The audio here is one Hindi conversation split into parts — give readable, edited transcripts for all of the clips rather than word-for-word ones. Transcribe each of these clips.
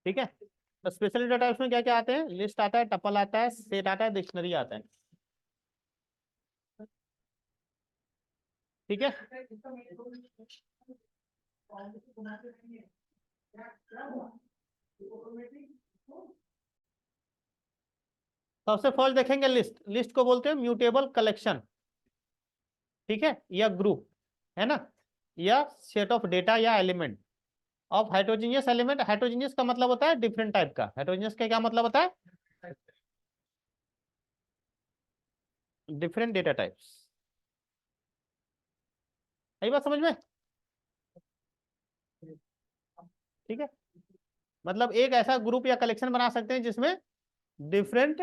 ठीक है। तो स्पेशल डेटा टाइप्स में क्या क्या आते हैं? लिस्ट आता है, टपल आता है, सेट आता है, डिक्शनरी आता है। ठीक है। सबसे फर्स्ट देखेंगे लिस्ट। लिस्ट को बोलते हैं म्यूटेबल कलेक्शन। ठीक है, या ग्रुप, है ना, या सेट ऑफ डेटा या element of heterogeneous element. Heterogeneous का मतलब होता है डिफरेंट टाइप का। हेटेरोजेनियस का क्या मतलब होता है? Different data types. यही बात समझ में? ठीक है, मतलब एक ऐसा ग्रुप या कलेक्शन बना सकते हैं जिसमें डिफरेंट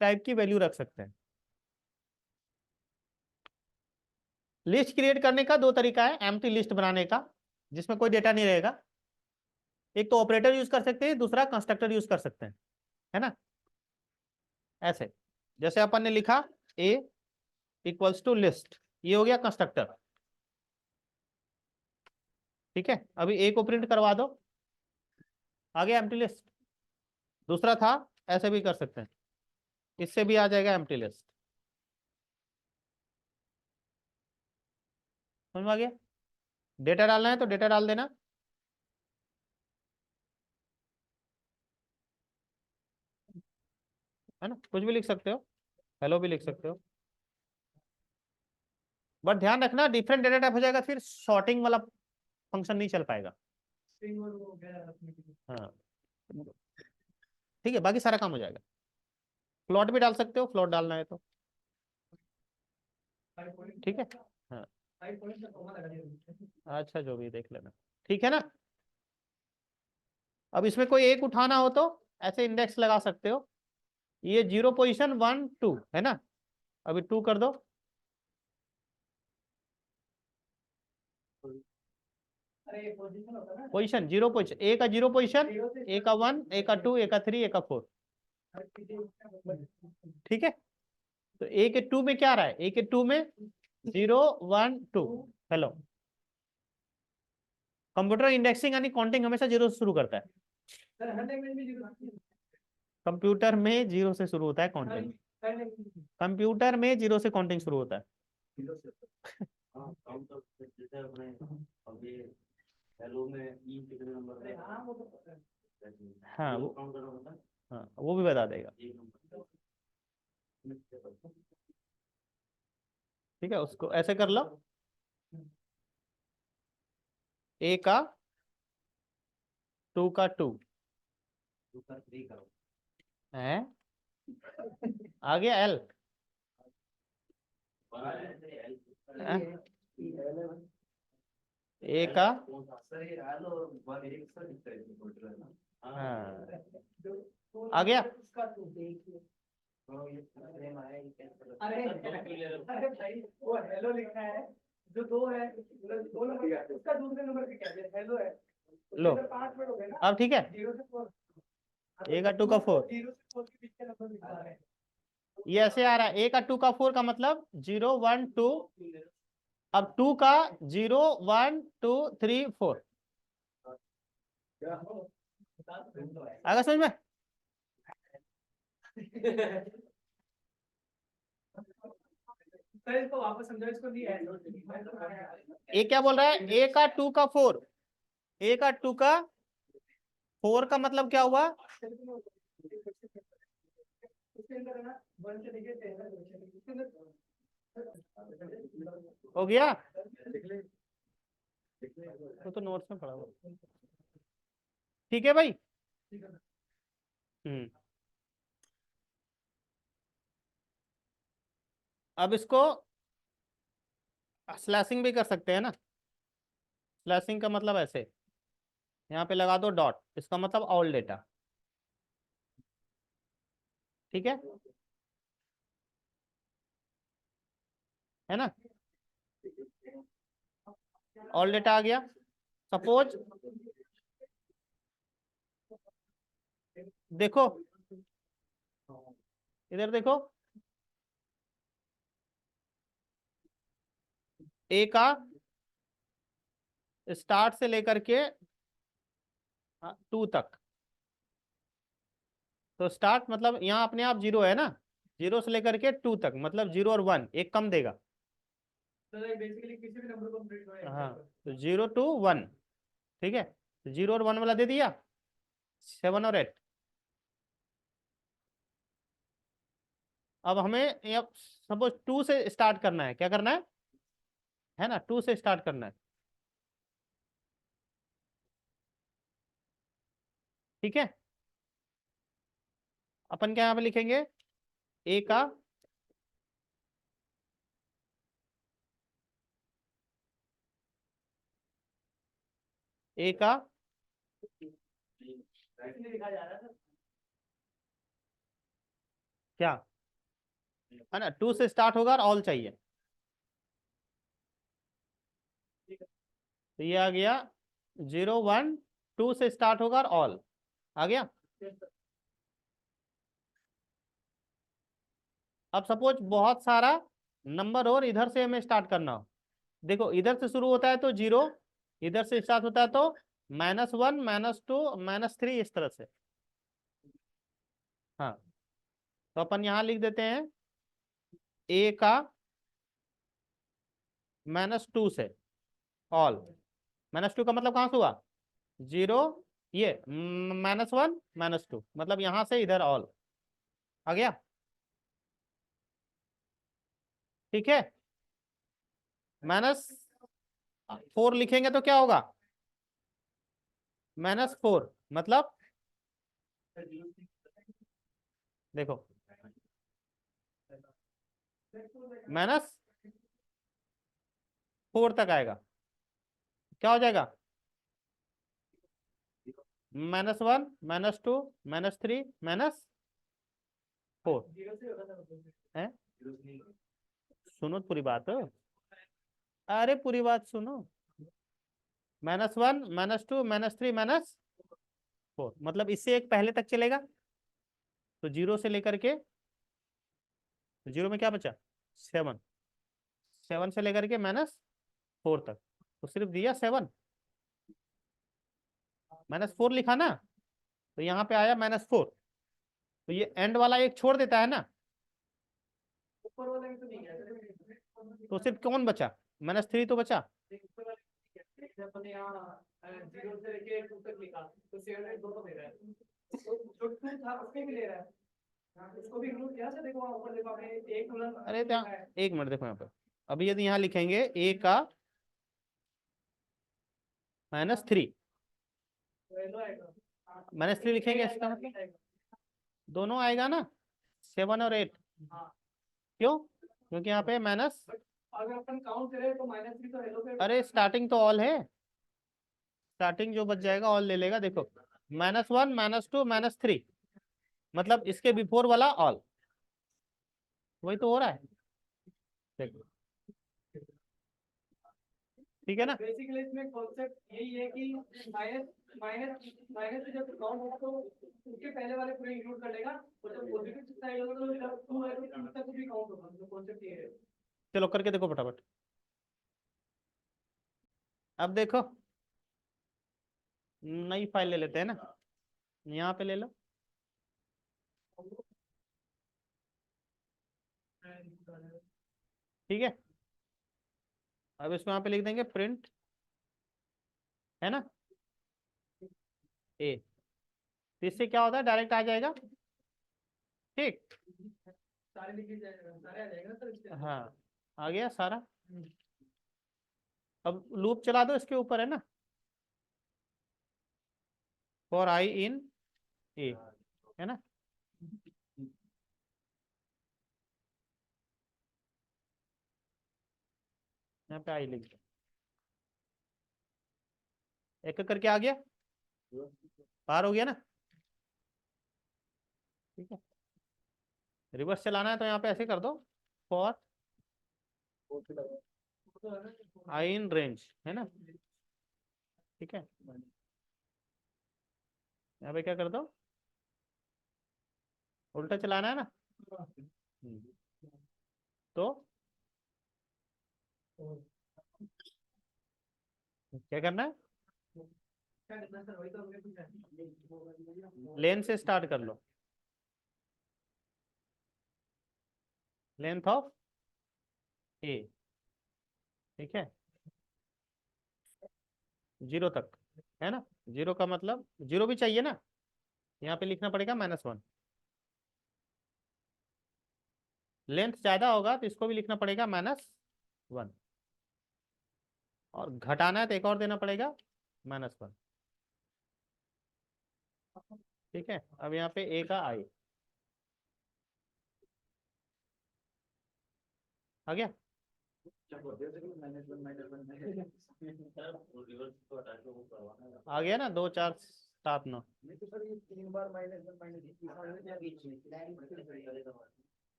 टाइप की वैल्यू रख सकते हैं। लिस्ट क्रिएट करने का दो तरीका है एम्प्टी लिस्ट बनाने का, जिसमें कोई डेटा नहीं रहेगा। एक तो ऑपरेटर यूज कर सकते हैं, दूसरा कंस्ट्रक्टर यूज कर सकते हैं, है ना। ऐसे जैसे अपन ने लिखा ए इक्वल्स टू लिस्ट, ये हो गया कंस्ट्रक्टर। ठीक है, अभी ए को प्रिंट करवा दो, आ गया एम्प्टी लिस्ट। दूसरा था, ऐसे भी कर सकते हैं, इससे भी आ जाएगा एम्प्टी लिस्ट। समझ में आ गया? डेटा डालना है तो डेटा डाल देना, है ना, कुछ भी लिख सकते हो, हेलो भी लिख सकते हो। बट ध्यान रखना डिफरेंट डेटा टाइप हो जाएगा, फिर सॉर्टिंग वाला फंक्शन नहीं चल पाएगा। हाँ, ठीक है, बाकी सारा काम हो जाएगा। फ्लोट भी डाल सकते हो, फ्लोट डालना है तो। ठीक है, हाँ, अच्छा जो भी देख लेना। ठीक है ना। अब इसमें कोई एक उठाना हो तो ऐसे इंडेक्स लगा सकते हो। ये 0 पोजिशन 1 2 है ना, अभी 2 कर दो। पोजिशन 0 पोजिशन, ए का 0 पोजिशन, ए का 1, ए का 2, ए का 3, ए का 4। ठीक है, तो ए के 2 में क्या आ रहा है? ए के 2 में 0 1 2। हेलो, कंप्यूटर इंडेक्सिंग यानी काउंटिंग हमेशा 0 से शुरू करता है। कंप्यूटर में 0 से शुरू होता है काउंटिंग। कंप्यूटर में 0 से काउंटिंग शुरू होता है। हाँ वो, हाँ वो भी बता देगा। ठीक है, उसको ऐसे कर लो, ए का 2 का 2 है, आ गया एल। ए का, हाँ आ गया। अरे अरे भाई वो हेलो लिखना है, जो 2 है, दो नंबर उसका दूसरे नंबर पे क्या है? हेलो है। लो 5 मिनट हो गए ना, अब ठीक है। 0 से 4, ए का 2 का 4, 0 से 4 के बीच का नंबर लिखा है। ये ऐसे आ रहा है, ए का 2 का 4 का मतलब 0 1 2। अब 2 का 0 1 2 3 4। आगे समझ में? इसको वापस समझो, इसको नहीं है। ए क्या बोल रहा है? ए का 2 का 4, ए का 2 का 4 का मतलब क्या हुआ? हो गया, तो नोट्स में पढ़ा हुआ। ठीक है भाई। अब इसको स्लैशिंग भी कर सकते हैं ना। स्लैशिंग का मतलब ऐसे, यहाँ पे लगा दो डॉट, इसका मतलब ऑल डेटा। ठीक है ना, ऑल डेटा आ गया। सपोज देखो, इधर देखो, ए का स्टार्ट से लेकर के 2 तक तो स्टार्ट मतलब यहाँ अपने आप 0 है ना, 0 से लेकर के 2 तक, मतलब 0 और 1 एक कम देगा। बेसिकली किसी भी नंबर को प्रिंट होगा। हाँ, तो 0 to 1, ठीक है, तो 0 और 1 वाला दे दिया, 7 और 8। अब हमें सपोज 2 से स्टार्ट करना है, क्या करना है ना, 2 से स्टार्ट करना है, ठीक है। अपन क्या यहाँ पे लिखेंगे, ए का ए का लिखा जा रहा है क्या है ना, 2 से स्टार्ट होगा और ऑल चाहिए, तो ये आ गया 0 1 2 से स्टार्ट होगा और ऑल आ गया। अब सपोज बहुत सारा नंबर और इधर से हमें स्टार्ट करना हो, देखो इधर से शुरू होता है तो 0, इधर से स्टार्ट होता है तो -1 -2 -3 इस तरह से। हाँ, तो अपन यहां लिख देते हैं ए का -2 से ऑल। -2 का मतलब कहां से हुआ, 0, ये -1 -2, मतलब यहां से इधर ऑल आ गया, ठीक है। -4 लिखेंगे तो क्या होगा, -4 मतलब देखो -4 तक आएगा, क्या हो जाएगा, -1 -2 -3 -4 है। सुनो तो पूरी बात, अरे पूरी बात सुनो, -1 -2 -3 -4, मतलब इससे एक पहले तक चलेगा, तो 0 से लेकर के, 0 में क्या बचा, 7, 7 से लेकर के -4 तक, तो सिर्फ दिया 7, -4 लिखा ना, तो यहाँ पे आया -4, तो ये एंड वाला एक छोड़ देता है ना, ऊपर वाले में तो नहीं है। तो सिर्फ कौन बचा, -3 तो बचा। अपने यहाँ 0 से लेके 2 तक लिखा तो 7 2 तो दे रहा है, तो जो 2 था उसमें भी ले रहा है, उसको भी इंक्लूड किया था। देखो वहाँ ऊपर देखो आपने एक अरे लिखा है। एक मिनट देखो यहाँ पर, अभी यदि यहाँ लिखेंगे ए का -3, -3 लिखेंगे, इसका मतलब दोनों आएगा ना, 7 और 8, क्यों, क्योंकि यहाँ पे माइनस, अगर अपन काउंट करें तो -3 तो हेलो पे, अरे स्टार्टिंग तो ऑल है, स्टार्टिंग जो बच जाएगा ऑल ले लेगा, देखो -1 -2 -3, मतलब इसके बिफोर वाला ऑल, वही तो हो रहा है, देखो ठीक है ना। बेसिकली इसमें कॉन्सेप्ट यही है कि माइनस माइनस माइनस से जब काउंट होगा तो उसके पहले वाले पूरे इंक्लूड कर लेगा, और जब पॉजिटिव साइड होगा तो जब 2 है तो 2 तक भी काउंट होगा, तो कॉन्सेप्ट ये है। चलो करके देखो फटाफट, अब देखो नई फाइल ले लेते हैं ना, यहाँ पे ले लो, ठीक है। अब इसको यहाँ पे लिख देंगे प्रिंट, है ना, ए, तो इससे क्या होता है, डायरेक्ट आ जाएगा, ठीक, सारे लिखे जाएगा, सारे आ जाएगा सर इसके अंदर। हाँ आ गया सारा। अब लूप चला दो इसके ऊपर, है ना, फॉर आई इन ए, है ना, यहाँ पे आई लिख दो, एक एक करके आ गया, पार हो गया ना, ठीक है। रिवर्स चलाना है तो यहाँ पे ऐसे कर दो, फॉर आई इन रेंज, है ना, ठीक है, यहाँ पे क्या कर दो, उल्टा चलाना है ना, तो क्या करना है, क्या करना है सर, वही तो हमने पूछा है। लेन से स्टार्ट कर लो, लेंथ ऑफ ए, ठीक है, 0 तक, है ना। 0 का मतलब 0 भी चाहिए ना, यहाँ पे लिखना पड़ेगा -1। लेंथ ज्यादा होगा तो इसको भी लिखना पड़ेगा -1, और घटाना है तो एक और देना पड़ेगा -1। ठीक है, अब यहाँ पे ए का आई आ गया। आ गया ना, 2 4 7 9।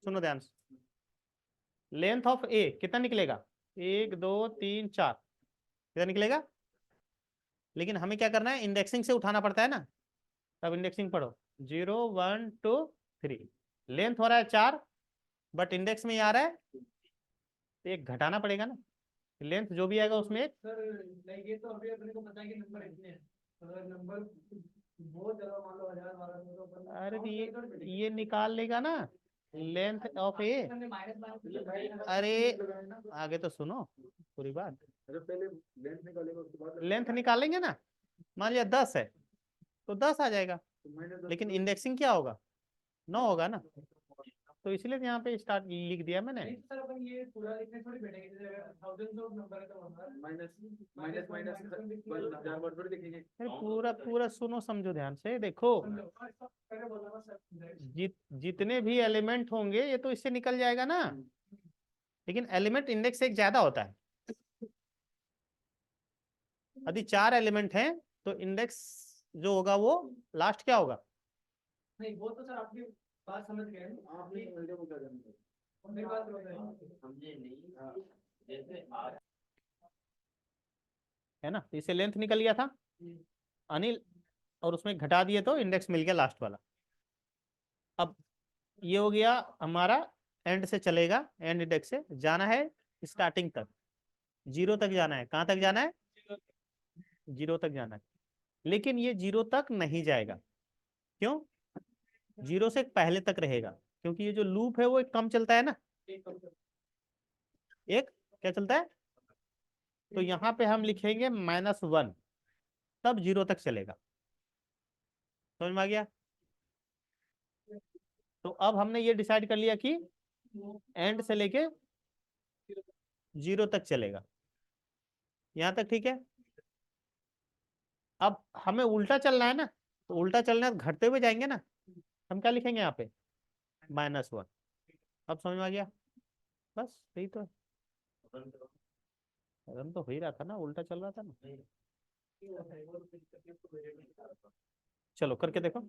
सुनो ध्यान से, लेंथ ऑफ ए कितना निकलेगा, 1 2 3 4, कितना निकलेगा। लेकिन हमें क्या करना है, इंडेक्सिंग से उठाना पड़ता है ना। तब इंडेक्सिंग पढ़ो, 0 1 2 3। लेंथ हो रहा है 4, बट इंडेक्स में ये आ रहा है, तो एक घटाना पड़ेगा ना। लेंथ जो भी आएगा उसमें एक, सर नहीं ये तो अभी अपने को पता है कि नंबर इतने हैं, अगर नंबर बहुत ज्यादा मान लो 1000 1200 तो अपन अरे तो काउंट कर कर ये निकाल लेगा ना लेंथ ऑफ ए। अरे आगे तो सुनो पूरी बात। पहले लेंथ निकालेगा उसके बाद लेंथ निकालेंगे ना, मान लिया 10 है तो 10 आ जाएगा, लेकिन इंडेक्सिंग क्या होगा, 9 होगा ना। तो इसलिए यहाँ पे स्टार्ट लिख दिया मैंने। नहीं सर अपन ये पूरा लिखने थोड़ी बैठेंगे, जैसे थाउजेंड्स ऑफ नंबर है तो माइनस माइनस माइनस 1000 वर्ड थोड़ी लिखेंगे। अरे पूरा पूरा सुनो समझो ध्यान से, देखो पहले बोला ना सर, जितने भी एलिमेंट होंगे ये तो इससे निकल जाएगा ना, लेकिन एलिमेंट इंडेक्स से एक ज्यादा होता है। यदि 4 एलिमेंट हैं तो इंडेक्स जो होगा वो लास्ट क्या होगा। नहीं वो तो सर आपकी बात समझ गए हैं। आपने मुझे पूछा था मेरी बात समझे नहीं, जैसे आप है ना, तो इससे लेंथ निकल गया था अनिल, और उसमें घटा दिए तो इंडेक्स मिल गया लास्ट वाला। अब ये हो गया हमारा, एंड से चलेगा, एंड इंडेक्स से जाना है स्टार्टिंग तक, 0 तक जाना है। कहाँ तक जाना है, 0 तक जाना है। लेकिन ये 0 तक नहीं जाएगा, क्यों, 0 से पहले तक रहेगा, क्योंकि ये जो लूप है वो एक कम चलता है ना, एक क्या चलता है। तो यहाँ पे हम लिखेंगे -1, तब 0 तक चलेगा। समझ में आ गया। तो अब हमने ये डिसाइड कर लिया कि एंड से लेके 0 तक चलेगा, यहाँ तक ठीक है। अब हमें उल्टा चलना है ना, तो उल्टा चलना है तो घटते हुए जाएंगे ना, हम क्या लिखेंगे यहाँ पे -1। अब समझ में आ गया, बस यही तो है। रन तो हो ही रहा था ना, उल्टा चल रहा था ना। चलो करके देखो।